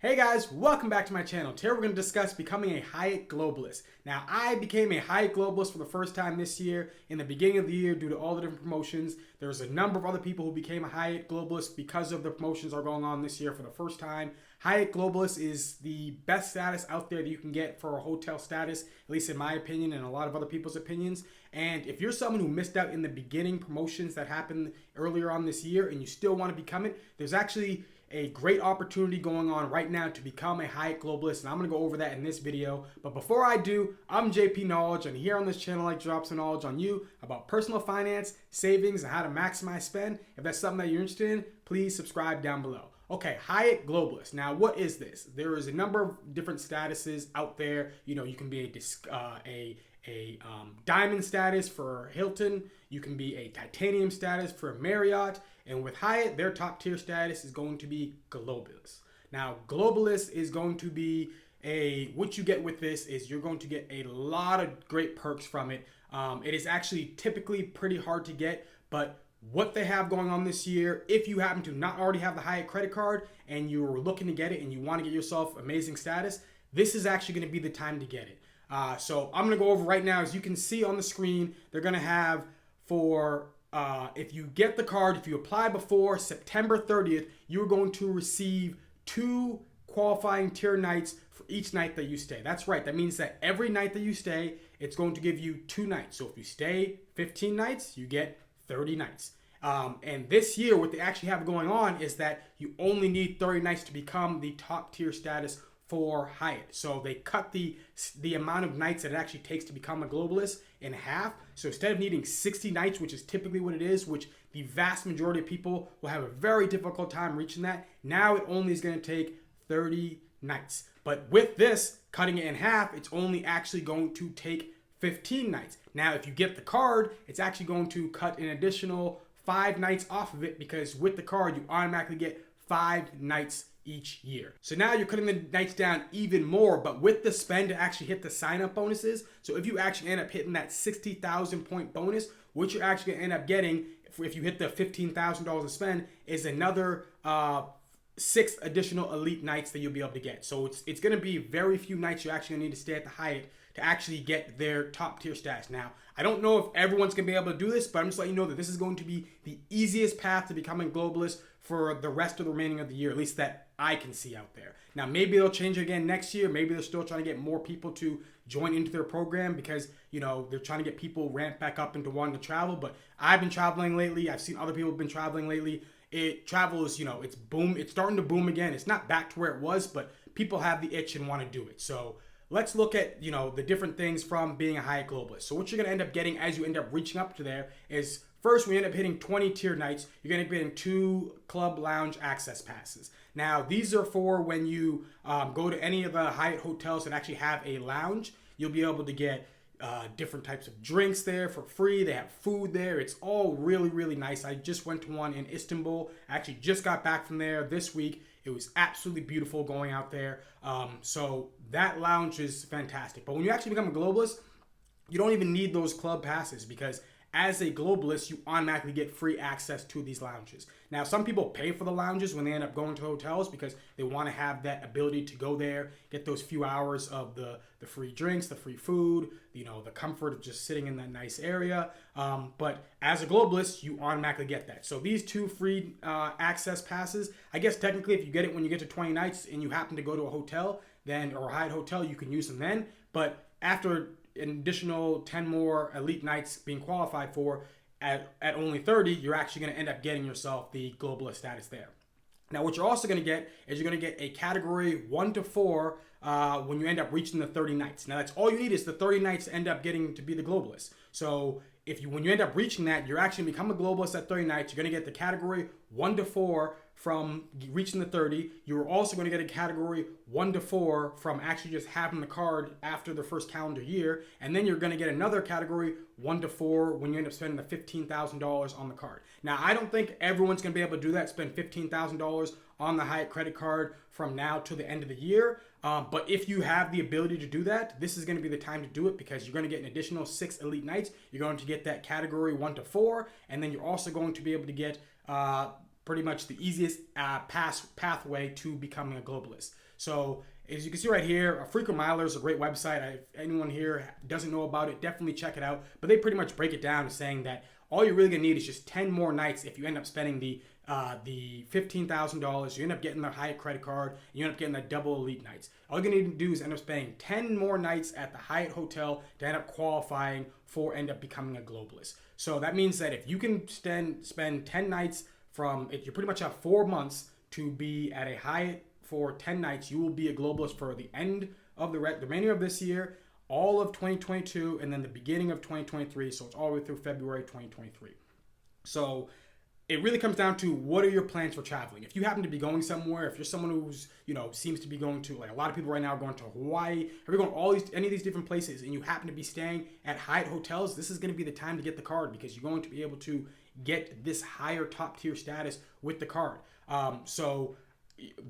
Hey guys, welcome back to my channel. Today we're going to discuss becoming a Hyatt Globalist. Now, I became a Hyatt Globalist for the first time this year, in the beginning of the year, due to all the different promotions. There's a number of other people who became a Hyatt Globalist because of the promotions that are going on this year for the first time. Hyatt Globalist is the best status out there that you can get for a hotel status, at least in my opinion and a lot of other people's opinions. And if you're someone who missed out in the beginning promotions that happened earlier on this year and you still want to become it, there's actually a great opportunity going on right now to become a Hyatt Globalist, and I'm going to go over that in this video. But before I do, I'm JP Knowledge, and here on this channel I drop some knowledge on you about personal finance, savings, and how to maximize spend. If that's something that you're interested in, please subscribe down below. Okay, Hyatt Globalist. Now, what is this? There is a number of different statuses out there. You know, you can be a diamond status for Hilton. You can be a titanium status for Marriott. And with Hyatt, their top tier status is going to be Globalist. Now, Globalist is going to be what you get with this is you're going to get a lot of great perks from it. It is actually typically pretty hard to get, but what they have going on this year, if you happen to not already have the Hyatt credit card and you're looking to get it and you want to get yourself amazing status, this is actually going to be the time to get it. So I'm going to go over right now. As you can see on the screen, they're going to have for if you get the card, if you apply before September 30th, you're going to receive 2 qualifying tier nights for each night that you stay. That's right. That means that every night that you stay, it's going to give you 2 nights. So if you stay 15 nights, you get 30 nights. And this year, what they actually have going on is that you only need 30 nights to become the top tier status for Hyatt. So they cut the amount of nights that it actually takes to become a Globalist in half. So instead of needing 60 nights, which is typically what it is, which the vast majority of people will have a very difficult time reaching that, now it only is going to take 30 nights. But with this, cutting it in half, it's only actually going to take 15 nights. Now, if you get the card, it's actually going to cut an additional 5 nights off of it, because with the card, you automatically get 5 nights each year. So now you're cutting the nights down even more, but with the spend to actually hit the sign-up bonuses. So if you actually end up hitting that 60,000 point bonus, what you're actually gonna end up getting if you hit the $15,000 to spend is another 6 additional elite nights that you'll be able to get. So it's gonna be very few nights you're actually gonna need to stay at the Hyatt to actually get their top tier status. Now, I don't know if everyone's gonna be able to do this, but I'm just letting you know that this is going to be the easiest path to becoming Globalist for the rest of the remaining of the year, at least that I can see out there. Now, maybe they'll change it again next year. Maybe they're still trying to get more people to join into their program because, you know, they're trying to get people ramped back up into wanting to travel. But I've been traveling lately. I've seen other people have been traveling lately. Travel is, you know, it's starting to boom again. It's not back to where it was, but people have the itch and want to do it. So let's look at, you know, the different things from being a Hyatt Globalist. So what you're going to end up getting as you end up reaching up to there is, first, we end up hitting 20 tier nights. You're going to be getting 2 club lounge access passes. Now, these are for when you go to any of the Hyatt hotels that actually have a lounge. You'll be able to get different types of drinks there for free. They have food there. It's all really, really nice. I just went to one in Istanbul. I actually just got back from there this week. It was absolutely beautiful going out there. So that lounge is fantastic. But when you actually become a Globalist, you don't even need those club passes, because as a Globalist, you automatically get free access to these lounges. Now, some people pay for the lounges when they end up going to hotels because they want to have that ability to go there, get those few hours of the free drinks, the free food, you know, the comfort of just sitting in that nice area. But as a Globalist, you automatically get that. So these 2 free access passes, I guess technically if you get it when you get to 20 nights and you happen to go to a hotel, then, or a Hyatt hotel, you can use them then. But after an additional 10 more elite nights being qualified for at only 30, you're actually going to end up getting yourself the Globalist status there. Now, what you're also going to get is you're going to get a category 1 to 4 when you end up reaching the 30 nights. Now, that's all you need is the 30 nights to end up getting to be the Globalist. So when you end up reaching that, you're actually become a Globalist at 30 nights. You're going to get the category 1 to 4 from reaching the 30. You're also going to get a category 1 to 4 from actually just having the card after the first calendar year. And then you're going to get another category 1 to 4 when you end up spending the $15,000 on the card. Now, I don't think everyone's going to be able to do that, spend $15,000 on the Hyatt credit card from now to the end of the year. But if you have the ability to do that, this is going to be the time to do it, because you're going to get an additional 6 elite nights. You're going to get that category 1 to 4, and then you're also going to be able to get pretty much the easiest pathway to becoming a Globalist. So as you can see right here, Frequent Miler is a great website. If anyone here doesn't know about it, definitely check it out. But they pretty much break it down saying that all you're really gonna need is just 10 more nights if you end up spending the $15,000. You end up getting the Hyatt credit card. You end up getting the double elite nights. All you're gonna need to do is end up spending 10 more nights at the Hyatt hotel to end up qualifying for end up becoming a globalist. So that means that if you can spend 10 nights you pretty much have 4 months to be at a Hyatt for 10 nights, you will be a globalist for the end of the remainder of this year, all of 2022, and then the beginning of 2023. So it's all the way through February 2023. So it really comes down to what are your plans for traveling. If you happen to be going somewhere, if you're someone who's, seems to be going to, like a lot of people right now are going to Hawaii, if you're going any of these different places and you happen to be staying at Hyatt hotels, this is going to be the time to get the card because you're going to be able to get this higher top tier status with the card. So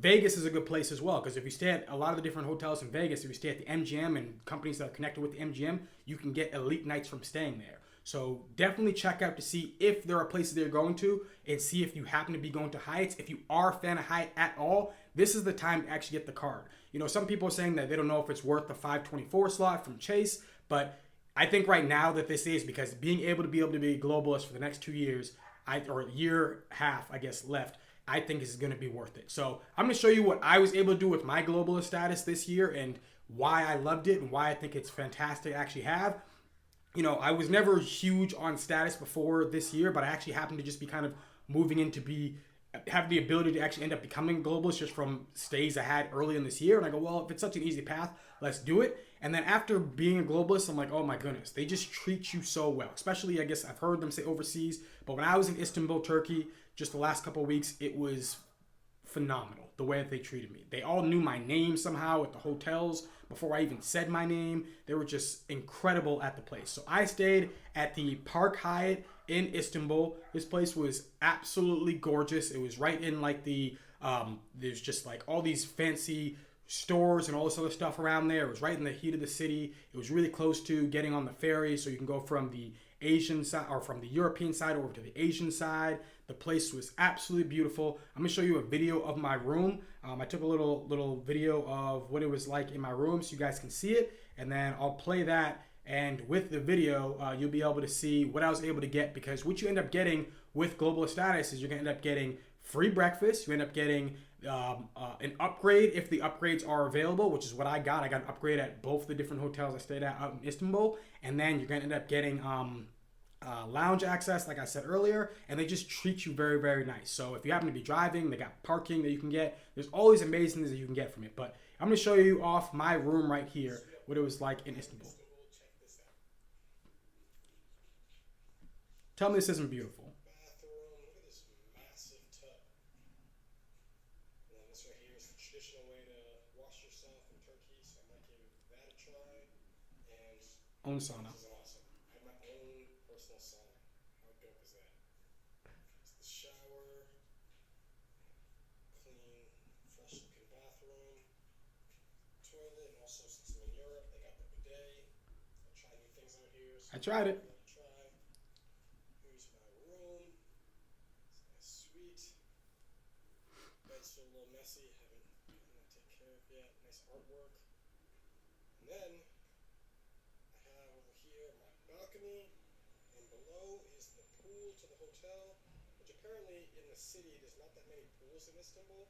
Vegas is a good place as well because if you stay at a lot of the different hotels in Vegas, if you stay at the MGM and companies that are connected with the MGM, you can get elite nights from staying there. So definitely check out to see if there are places they're going to and see if you happen to be going to Hyatt's. If you are a fan of Hyatt at all, this is the time to actually get the card. Some people are saying that they don't know if it's worth the 524 slot from Chase, but I think right now that this is because being able to be a globalist for the next 2 years, or a year half, I guess, left, I think is going to be worth it. So I'm going to show you what I was able to do with my globalist status this year and why I loved it and why I think it's fantastic to actually have. I was never huge on status before this year, but I actually happened to just be kind of moving in to have the ability to actually end up becoming a globalist just from stays I had early in this year. And I go, well, if it's such an easy path, let's do it. And then after being a globalist, I'm like, oh my goodness, they just treat you so well. Especially, I guess I've heard them say overseas, but when I was in Istanbul, Turkey, just the last couple of weeks, it was phenomenal the way that they treated me. They all knew my name somehow at the hotels before I even said my name. They were just incredible at the place. So I stayed at the Park Hyatt in Istanbul. This place was absolutely gorgeous. It was right in like there's just like all these fancy stores and all this other stuff around there. It was right in the heat of the city. It was really close to getting on the ferry, so you can go from the Asian side or from the European side over to the Asian side. The place was absolutely beautiful. I'm gonna show you a video of my room. I took a little video of what it was like in my room so you guys can see it, and then I'll play that. And with the video, you'll be able to see what I was able to get, because what you end up getting with globalist status is you're gonna end up getting free breakfast. You end up getting an upgrade if the upgrades are available, which is what I got. I got an upgrade at both the different hotels I stayed at out in Istanbul, and then you're gonna end up getting lounge access, like I said earlier, and they just treat you very, very nice. So if you happen to be driving, they got parking that you can get. There's all these amazing things that you can get from it. But I'm gonna show you off my room right here what it was like in Istanbul. Tell me this isn't beautiful. Own sauna. This is awesome. I have my own personal sauna. How dope is that? It's the shower, clean, fresh looking bathroom, toilet, and also since I'm in Europe, they got the bidet. I try new things out here. So I tried it. Here's my room. It's a nice suite. Bed's still a little messy. Haven't gotten that taken care of yet. Nice artwork. And then over here, my balcony, and below is the pool to the hotel, which apparently in the city there's not that many pools in Istanbul.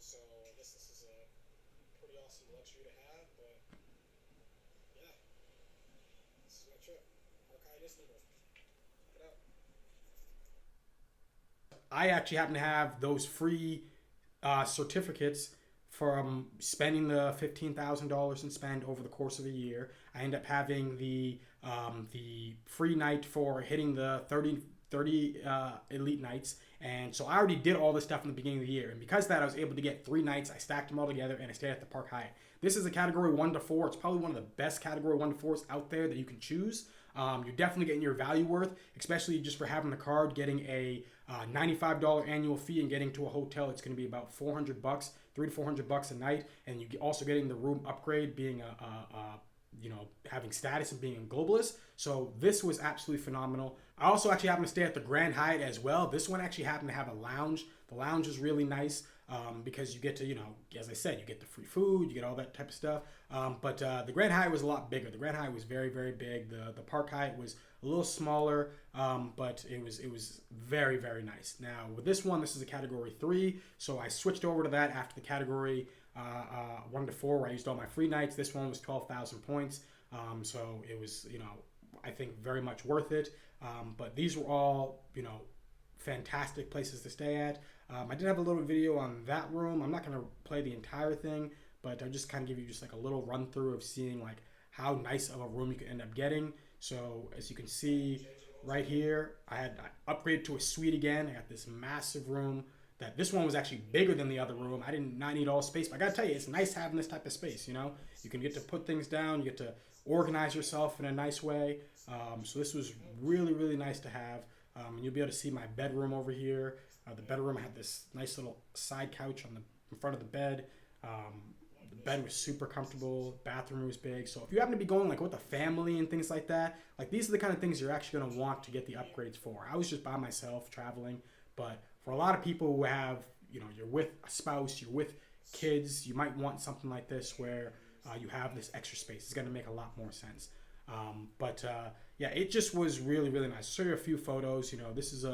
So I guess this is a pretty awesome luxury to have. But yeah, this is my trip. Park Istanbul. Check it out. I actually happen to have those free certificates from spending the $15,000 in spend over the course of a year. I end up having the free night for hitting the 30 elite nights. And so I already did all this stuff in the beginning of the year. And because of that, I was able to get 3 nights. I stacked them all together and I stayed at the Park Hyatt. This is a category 1 to 4. It's probably one of the best category 1 to 4s out there that you can choose. You're definitely getting your value worth, especially just for having the card, getting a $95 annual fee and getting to a hotel. It's going to be about $400, $300 to $400 a night, and you also getting the room upgrade, being having status and being a globalist. So this was absolutely phenomenal. I also actually happened to stay at the Grand Hyatt as well. This one actually happened to have a lounge. The lounge is really nice. because you get to, as I said, you get the free food, you get all that type of stuff. But the Grand Hyatt was a lot bigger. The Grand Hyatt was very, very big. The Park Hyatt was a little smaller, but it was very, very nice. Now with this one, this is a category 3, so I switched over to that after the category 1 to 4, where I used all my free nights. This one was 12,000 points, so it was, I think very much worth it. But these were all, fantastic places to stay at. I did have a little video on that room. I'm not going to play the entire thing, but I'll just kind of give you just like a little run through of seeing like how nice of a room you could end up getting. So as you can see right here, I upgraded to a suite again. I got this massive room. This one was actually bigger than the other room. I did not need all space, but I gotta tell you, it's nice having this type of space. You can get to put things down, you get to organize yourself in a nice way. So this was really, really nice to have. And you'll be able to see my bedroom over here. The bedroom had this nice little side couch in front of the bed. The bed was super comfortable. Bathroom was big. So if you happen to be going like with a family and things like that, like these are the kind of things you're actually going to want to get the upgrades for. I was just by myself traveling, but for a lot of people who have, you're with a spouse, you're with kids, you might want something like this where you have this extra space. It's going to make a lot more sense. Yeah, it just was really, really nice. I'll show you a few photos. This is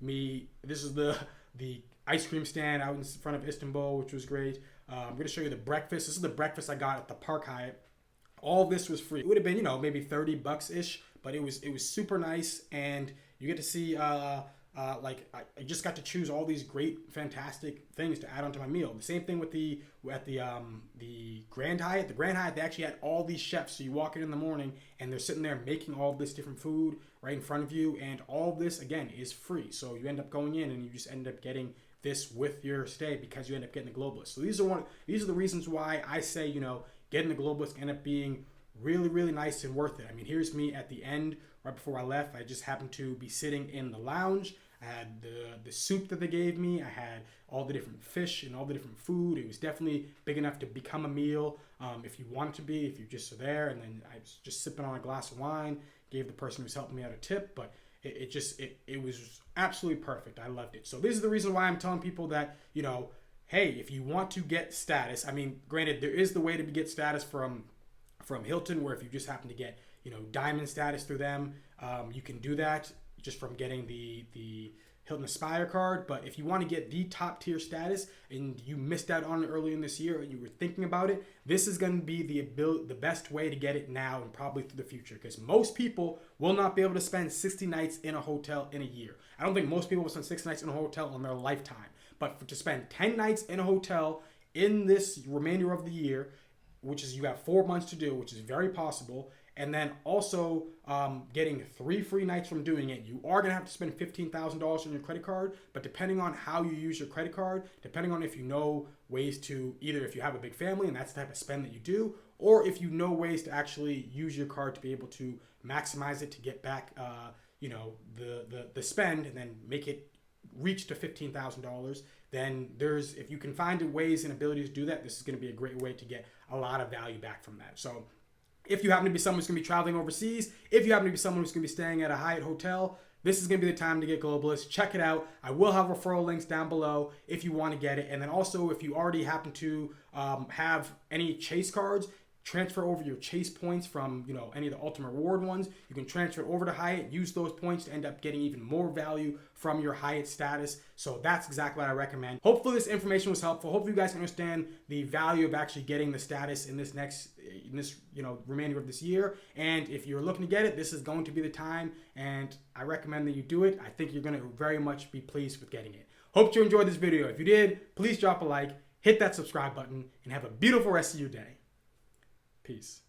me. This is the ice cream stand out in front of Istanbul, which was great. I'm going to show you the breakfast. This is the breakfast I got at the Park Hyatt. All this was free. It would have been, maybe $30 ish, but it was super nice, and you get to see like I just got to choose all these great, fantastic things to add onto my meal. The same thing with the Grand Hyatt. The Grand Hyatt, they actually had all these chefs. So you walk in the morning and they're sitting there making all this different food right in front of you, and all of this again is free. So you end up going in and you just end up getting this with your stay because you end up getting the Globalist. So these are the reasons why I say getting the Globalist end up being really, really nice and worth it. I mean, here's me at the end right before I left. I just happened to be sitting in the lounge. I had the soup that they gave me. I had all the different fish and all the different food. It was definitely big enough to become a meal if you wanted to be, if you just are there. And then I was just sipping on a glass of wine, gave the person who was helping me out a tip. But it was absolutely perfect. I loved it. So this is the reason why I'm telling people that, hey, if you want to get status, I mean, granted, there is the way to get status from Hilton, where if you just happen to get, diamond status through them, you can do that just from getting the Hilton Aspire card. But if you want to get the top tier status and you missed out on it early in this year and you were thinking about it, this is going to be the best way to get it now and probably through the future, because most people will not be able to spend 60 nights in a hotel in a year. I don't think most people will spend 60 nights in a hotel in their lifetime. But to spend 10 nights in a hotel in this remainder of the year, which is you have 4 months to do, which is very possible, and then also getting 3 free nights from doing it, you are going to have to spend $15,000 on your credit card. But depending on how you use your credit card, depending on if you know ways to, either if you have a big family and that's the type of spend that you do, or if you know ways to actually use your card to be able to maximize it to get back the spend and then make it reach to $15,000, then if you can find ways and abilities to do that, this is going to be a great way to get a lot of value back from that. So if you happen to be someone who's going to be traveling overseas, if you happen to be someone who's going to be staying at a Hyatt hotel, this is going to be the time to get Globalist. Check it out. I will have referral links down below if you want to get it. And then also, if you already happen to have any Chase cards, transfer over your Chase points from any of the Ultimate Reward ones. You can transfer it over to Hyatt, use those points to end up getting even more value from your Hyatt status. So that's exactly what I recommend. Hopefully this information was helpful. Hopefully you guys understand the value of actually getting the status in this remainder of this year. And if you're looking to get it, this is going to be the time, and I recommend that you do it. I think you're going to very much be pleased with getting it. Hope you enjoyed this video. If you did, please drop a like, hit that subscribe button, and have a beautiful rest of your day. Peace.